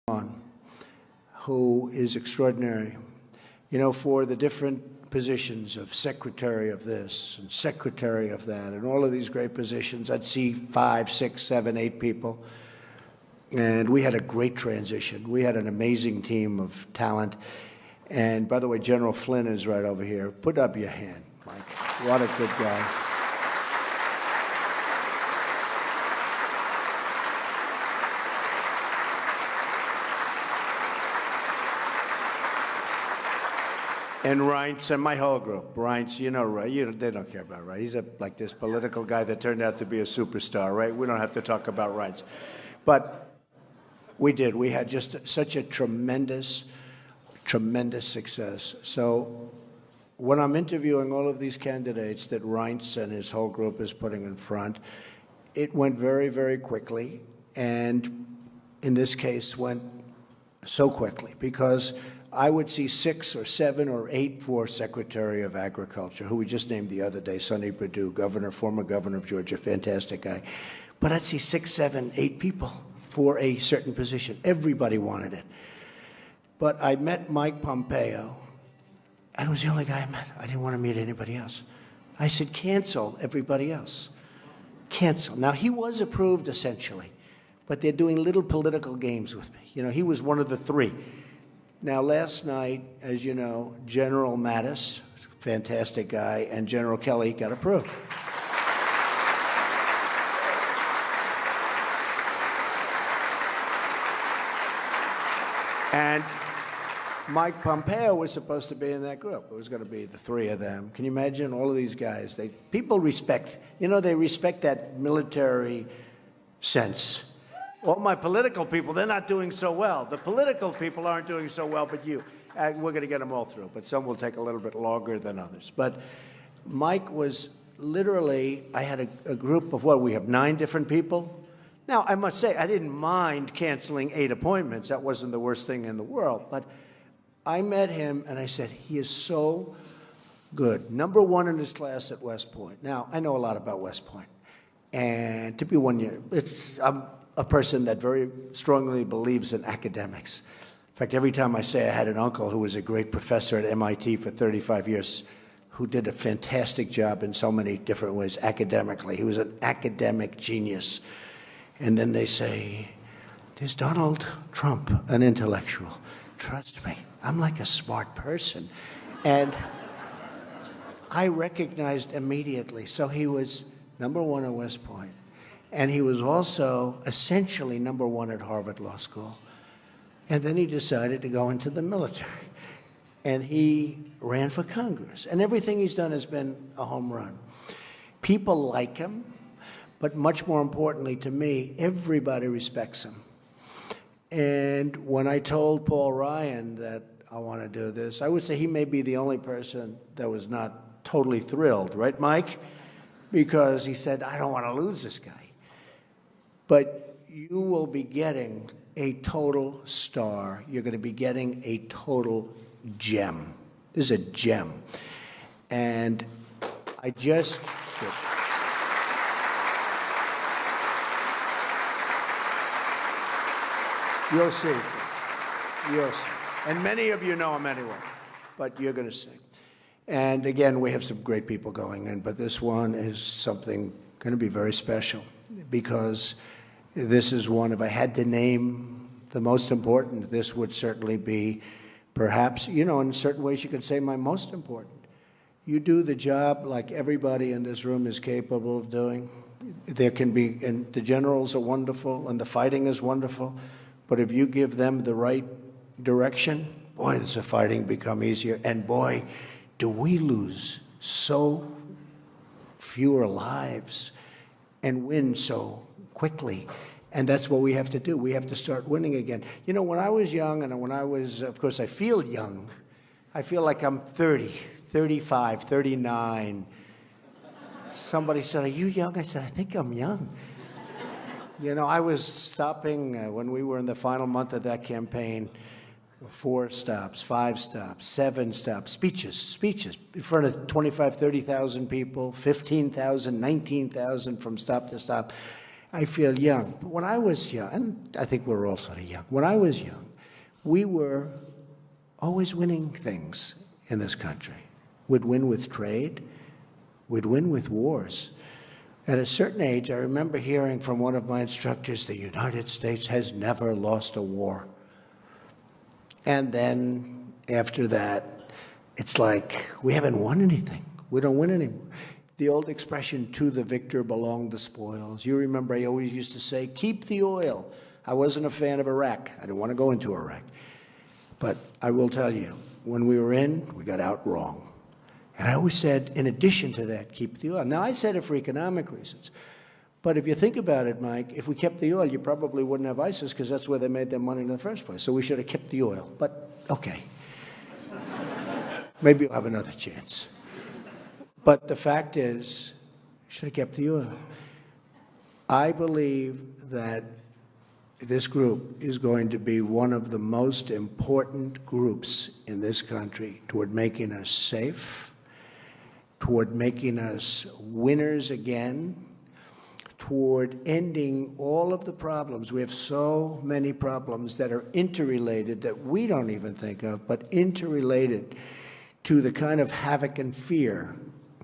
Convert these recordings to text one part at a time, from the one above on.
on, who is extraordinary. You know, for the different positions of secretary of this and secretary of that and all of these great positions, I'd see 5, 6, 7, 8 people. And we had a great transition. We had an amazing team of talent. And by the way, General Flynn is right over here. Put up your hand, Mike. What a good guy. And Reince and my whole group. Reince, you know, they don't care about Reince. He's like this political guy that turned out to be a superstar, right? We don't have to talk about Reince. But we did. We had just such a tremendous success. So when I'm interviewing all of these candidates that Reince and his whole group is putting in front, it went very, very quickly. And in this case, went so quickly because I would see 6 or 7 or 8 for Secretary of Agriculture, who we just named the other day, Sonny Perdue, former governor of Georgia, fantastic guy. But I'd see 6, 7, 8 people for a certain position. Everybody wanted it. But I met Mike Pompeo, and it was the only guy I met. I didn't want to meet anybody else. I said, cancel everybody else. Cancel. Now, he was approved essentially, but they're doing little political games with me. You know, he was one of the 3. Now, last night, as you know, General Mattis, fantastic guy, and General Kelly got approved. And Mike Pompeo was supposed to be in that group. It was going to be the 3 of them. Can you imagine all of these guys? People respect, you know, they respect that military sense. All my political people, they're not doing so well. The political people aren't doing so well, but you. We're going to get them all through, but some will take a little bit longer than others. But Mike was literally, I had a group of, we have 9 different people. Now, I must say, I didn't mind canceling 8 appointments. That wasn't the worst thing in the world. But I met him, and I said, he is so good. #1 in his class at West Point. Now, I know a lot about West Point. And to be 1 year, I'm a person that very strongly believes in academics. In fact, every time I say I had an uncle who was a great professor at MIT for 35 years, who did a fantastic job in so many different ways academically. He was an academic genius. And then they say, there's Donald Trump, an intellectual. Trust me, I'm like a smart person. And I recognized immediately. So he was #1 at West Point. And he was also essentially #1 at Harvard Law School. And then he decided to go into the military. And he ran for Congress. And everything he's done has been a home run. People like him, but much more importantly to me, everybody respects him. And when I told Paul Ryan that I want to do this, I would say he may be the only person that was not totally thrilled, right, Mike? Because he said, I don't want to lose this guy. But you will be getting a total star. You're going to be getting a total gem. This is a gem. And I just... You'll see. You'll see. And many of you know him anyway, but you're going to see. And again, we have some great people going in, but this one is something going to be very special because this is one, if I had to name the most important, this would certainly be perhaps, you know, in certain ways you could say my most important. You do the job like everybody in this room is capable of doing. There can be, and the generals are wonderful and the fighting is wonderful, but if you give them the right direction, boy, does the fighting become easier. And boy, do we lose so fewer lives and win so quickly. And that's what we have to do. We have to start winning again. You know, when I was young, and when I was, of course, I feel young. I feel like I'm 30, 35, 39. Somebody said, are you young? I said, I think I'm young. You know, I was stopping when we were in the final month of that campaign, 4 stops, 5 stops, 7 stops, speeches in front of 25, 30,000 people, 15,000, 19,000 from stop to stop. I feel young. But when I was young, and I think we're all sort of young, when I was young, we were always winning things in this country. We'd win with trade. We'd win with wars. At a certain age, I remember hearing from one of my instructors, the United States has never lost a war. And then after that, it's like, we haven't won anything. We don't win anymore. The old expression, to the victor belong the spoils. You remember I always used to say, keep the oil. I wasn't a fan of Iraq. I didn't want to go into Iraq. But I will tell you, when we were in, we got out wrong. And I always said, in addition to that, keep the oil. Now, I said it for economic reasons. But if you think about it, Mike, if we kept the oil, you probably wouldn't have ISIS because that's where they made their money in the first place. So we should have kept the oil. But, okay. Maybe you'll have another chance. But the fact is, should have kept the oil. I believe that this group is going to be one of the most important groups in this country toward making us safe, toward making us winners again, toward ending all of the problems. We have so many problems that are interrelated that we don't even think of, but interrelated to the kind of havoc and fear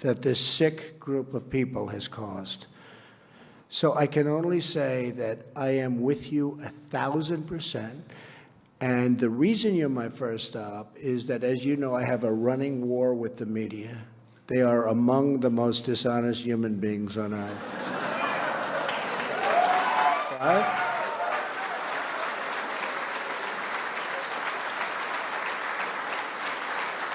that this sick group of people has caused. So I can only say that I am with you 1,000%. And the reason you're my first stop is that, as you know, I have a running war with the media. They are among the most dishonest human beings on earth. Right?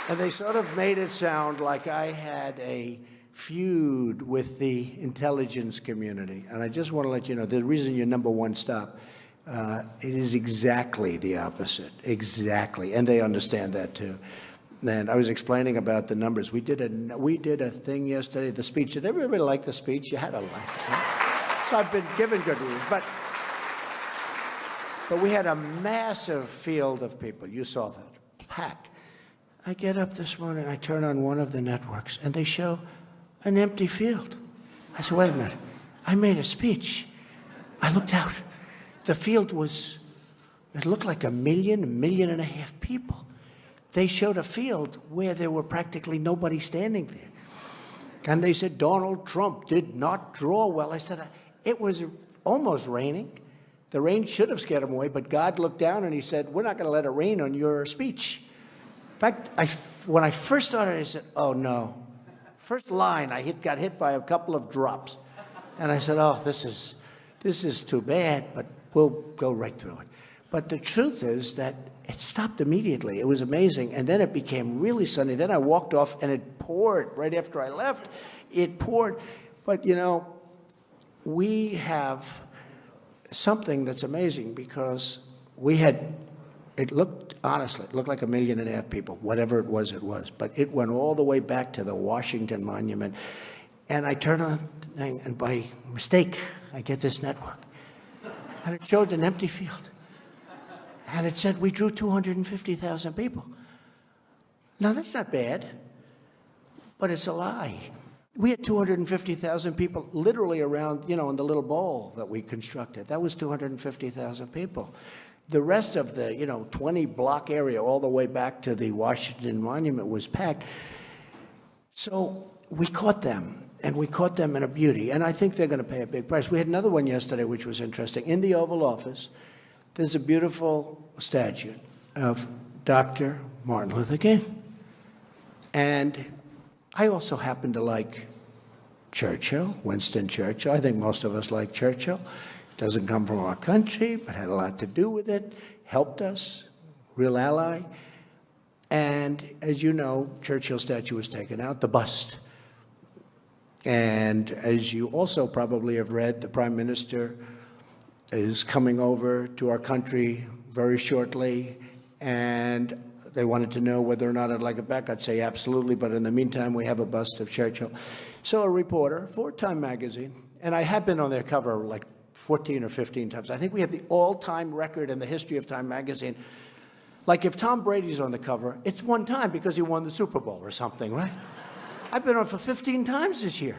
And they sort of made it sound like I had a feud with the intelligence community. And I just want to let you know, the reason you're number one stop, it is exactly the opposite. Exactly. And they understand that too. And I was explaining about the numbers. We did a thing yesterday, the speech. Did everybody like the speech? You had to like it. Right? So I've been given good reviews. But we had a massive field of people. You saw that. Packed. I get up this morning, I turn on one of the networks, and they show an empty field. I said, wait a minute. I made a speech. I looked out. The field it looked like 1.5 million people. They showed a field where there were practically nobody standing there. And they said, Donald Trump did not draw well. I said, it was almost raining. The rain should have scared him away, but God looked down and he said, we're not going to let it rain on your speech. In fact, when I first started, I said, oh, no. First line, got hit by a couple of drops. And I said, oh, this is too bad, but we'll go right through it. But the truth is that it stopped immediately. It was amazing. And then it became really sunny. Then I walked off, and it poured right after I left. It poured. But, you know, we have something that's amazing because it looked, honestly, it looked like 1.5 million people, whatever it was. But it went all the way back to the Washington Monument. And I turn on the thing, and by mistake, I get this network. And it showed an empty field. And it said we drew 250,000 people. Now, that's not bad, but it's a lie. We had 250,000 people literally around, in the little bowl that we constructed. That was 250,000 people. The rest of the, 20-block area all the way back to the Washington Monument was packed. So we caught them, and we caught them in a beauty, and I think they're going to pay a big price. We had another one yesterday, which was interesting. In the Oval Office, there's a beautiful statue of Dr. Martin Luther King. And I also happen to like Churchill, Winston Churchill. I think most of us like Churchill. Doesn't come from our country, but had a lot to do with it, helped us, real ally. And as you know, Churchill's statue was taken out, the bust. And as you also probably have read, the Prime Minister is coming over to our country very shortly, and they wanted to know whether or not I'd like it back. I'd say absolutely, but in the meantime, we have a bust of Churchill. So a reporter for Time magazine, and I have been on their cover like 14 or 15 times. I think we have the all-time record in the history of Time magazine. Like if Tom Brady's on the cover, it's one time because he won the Super Bowl or something, right? I've been on for 15 times this year.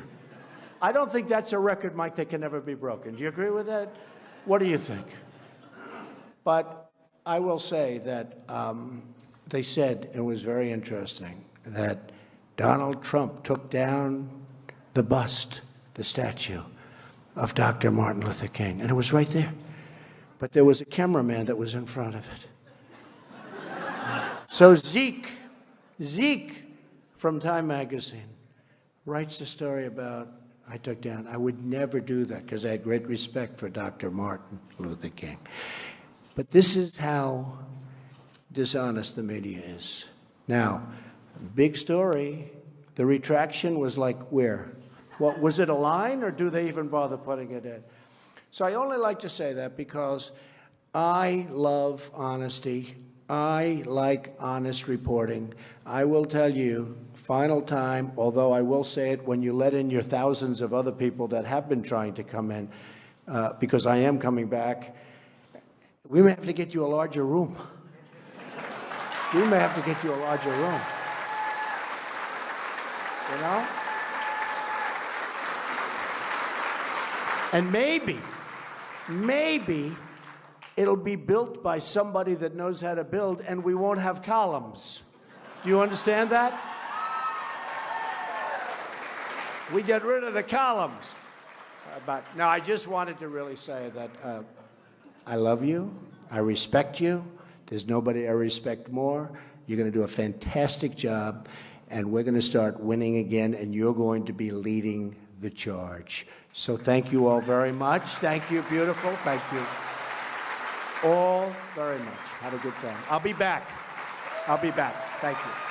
I don't think that's a record, Mike, that can never be broken. Do you agree with that? What do you think? But I will say that they said, it was very interesting, that Donald Trump took down the bust, the statue of Dr. Martin Luther King, and it was right there. But there was a cameraman that was in front of it. So Zeke from Time Magazine writes a story about, I took down. I would never do that because I had great respect for Dr. Martin Luther King. But this is how dishonest the media is. Now, big story, the retraction was like where? What, was it a line, or do they even bother putting it in? So I only like to say that because I love honesty. I like honest reporting. I will tell you, final time, although I will say it when you let in your thousands of other people that have been trying to come in, because I am coming back, we may have to get you a larger room. We may have to get you a larger room. You know? And maybe it'll be built by somebody that knows how to build, and we won't have columns. Do you understand that? We get rid of the columns. But no, I just wanted to really say that I love you. I respect you. There's nobody I respect more. You're going to do a fantastic job, and we're going to start winning again, and you're going to be leading the charge. So thank you all very much. Thank you, beautiful. Thank you all very much. Have a good time. I'll be back. I'll be back. Thank you.